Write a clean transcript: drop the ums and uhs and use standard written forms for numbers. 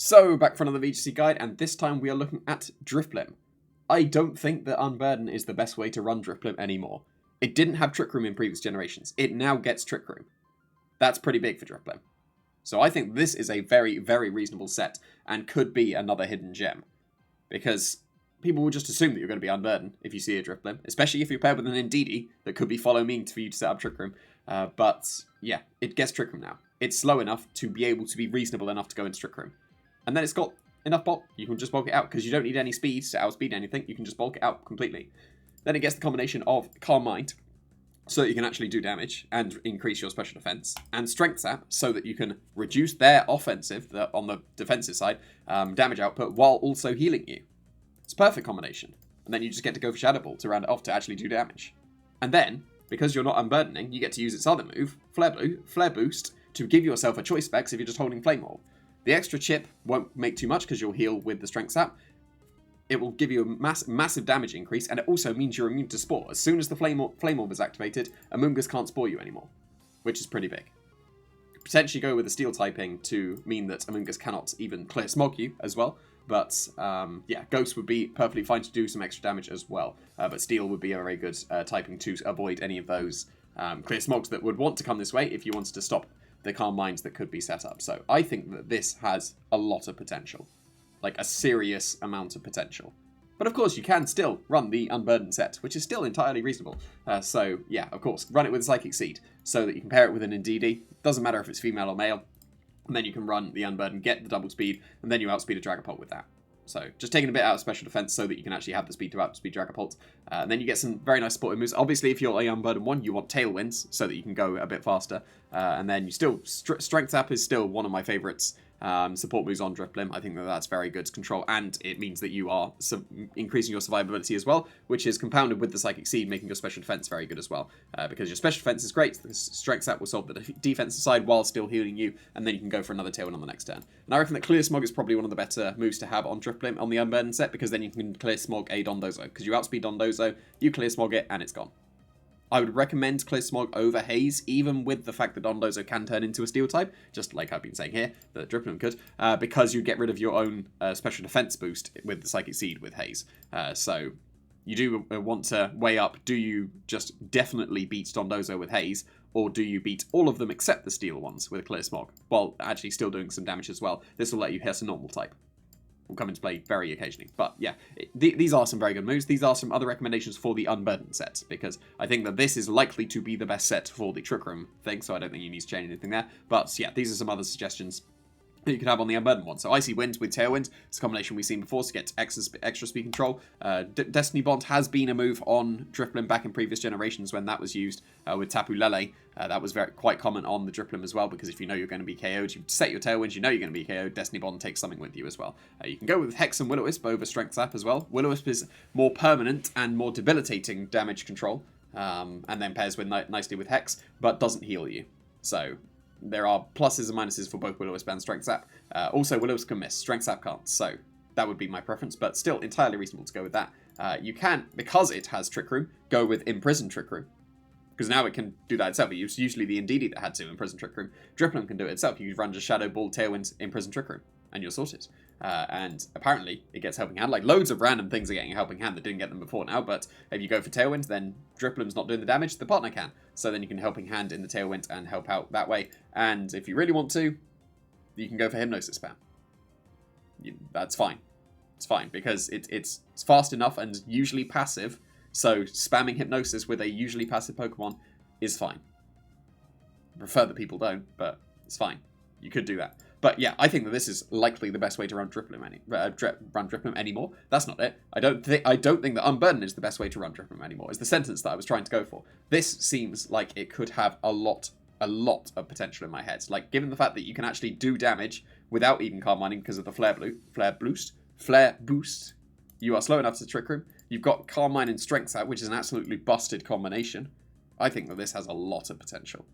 So, back for another VGC guide, and this time we are looking at Drifblim. I don't think that Unburden is the best way to run Drifblim anymore. It didn't have Trick Room in previous generations. It now gets Trick Room. That's pretty big for Drifblim. So I think this is a very, very reasonable set, and could be another hidden gem. Because people will just assume that you're going to be Unburden if you see a Drifblim, especially if you're paired with an Indeedee that could be follow me for you to set up Trick Room. But yeah, it gets Trick Room now. It's slow enough to be able to be reasonable enough to go into Trick Room. And then it's got enough bulk, you can just bulk it out, because you don't need any speed to outspeed anything, you can just bulk it out completely. Then it gets the combination of Calm Mind, so that you can actually do damage and increase your special defense, and Strength Sap, so that you can reduce their offensive, on the defensive side, damage output, while also healing you. It's a perfect combination. And then you just get to go for Shadow Ball to round it off to actually do damage. And then, because you're not unburdening, you get to use its other move, Flare Boost, to give yourself a choice specs if you're just holding Flame Orb. The extra chip won't make too much because you'll heal with the Strength Sap. It will give you a massive damage increase, and it also means you're immune to Spore. As soon as the Flame Orb is activated, Amoonguss can't Spore you anymore, which is pretty big. Potentially go with the Steel typing to mean that Amoonguss cannot even Clear Smog you as well. But yeah, Ghost would be perfectly fine to do some extra damage as well. But Steel would be a very good typing to avoid any of those Clear Smogs that would want to come this way if you wanted to stop the Calm Minds that could be set up. So I think that this has a lot of potential. Like a serious amount of potential. But of course you can still run the Unburdened set, which is still entirely reasonable. So yeah, of course, run it with Psychic Seed, so that you can pair it with an Indeedee. Doesn't matter if it's female or male. And then you can run the Unburdened, get the double speed, and then you outspeed a Dragapult with that. So just taking a bit out of special defense so that you can actually have the speed to outspeed Dragapult. And then you get some very nice supportive moves. Obviously, if you're a Unburdened one, you want Tailwinds so that you can go a bit faster. And then you still... Strength Sap is still one of my favourites. Support moves on Drifblim. I think that that's very good control, and it means that you are increasing your survivability as well, which is compounded with the Psychic Seed, making your special defense very good as well. Because your special defense is great, the Strength Sap will solve the defensive side while still healing you, and then you can go for another Tailwind on the next turn. And I reckon that Clear Smog is probably one of the better moves to have on Drifblim on the Unburdened set, because then you can Clear Smog a Dondozo, because you outspeed Dondozo, you Clear Smog it, and it's gone. I would recommend Clear Smog over Haze, even with the fact that Dondozo can turn into a Steel type, just like I've been saying here, that Drifblim could, because you get rid of your own special defense boost with the Psychic Seed with Haze. So you do want to weigh up, do you just definitely beat Dondozo with Haze, or do you beat all of them except the Steel ones with Clear Smog, while actually still doing some damage as well? This will let you hit a normal type. Will come into play very occasionally. But yeah, these are some very good moves. These are some other recommendations for the Unburdened set, because I think that this is likely to be the best set for the Trick Room thing, so I don't think you need to change anything there. But yeah, these are some other suggestions that you could have on the Unburdened one. So Icy Wind with Tailwind, it's a combination we've seen before to get extra speed control. Destiny Bond has been a move on Drifblim back in previous generations when that was used with Tapu Lele. That was quite common on the Drifblim as well, because if you know you're going to be KO'd, you set your Tailwinds, you know you're going to be KO'd, Destiny Bond takes something with you as well. You can go with Hex and Will-O-Wisp over Strength Sap as well. Will-O-Wisp is more permanent and more debilitating damage control, and then pairs with nicely with Hex, but doesn't heal you. So there are pluses and minuses for both Will-O-Wisp and Strength Sap. Also, Will-O-Wisp can miss, Strength Sap can't, so that would be my preference, but still entirely reasonable to go with that. You can, because it has Trick Room, go with Imprison Trick Room, because now it can do that itself. It's usually the Indeedee that had to Imprison Trick Room. Drifblim can do it itself. You run just Shadow Ball, Tailwind, Imprison Trick Room, and you're sorted. And apparently, it gets Helping Hand. Like, loads of random things are getting Helping Hand that didn't get them before now, but if you go for Tailwind, then Drifblim's not doing the damage, the partner can. So then you can Helping Hand in the Tailwind and help out that way. And if you really want to, you can go for Hypnosis spam. That's fine. It's fine, because it's fast enough and usually passive, so spamming Hypnosis with a usually passive Pokemon is fine. I prefer that people don't, but it's fine. You could do that. But yeah, I think that this is likely the best way to run Drifblim anymore. That's not it. I don't think that Unburden is the best way to run Drifblim anymore. It's the sentence that I was trying to go for. This seems like it could have a lot of potential in my head. Like, given the fact that you can actually do damage without even Calm Minding because of the Flare Boost. You are slow enough to Trick Room. You've got Calm Mind and Strength Sap, which is an absolutely busted combination. I think that this has a lot of potential.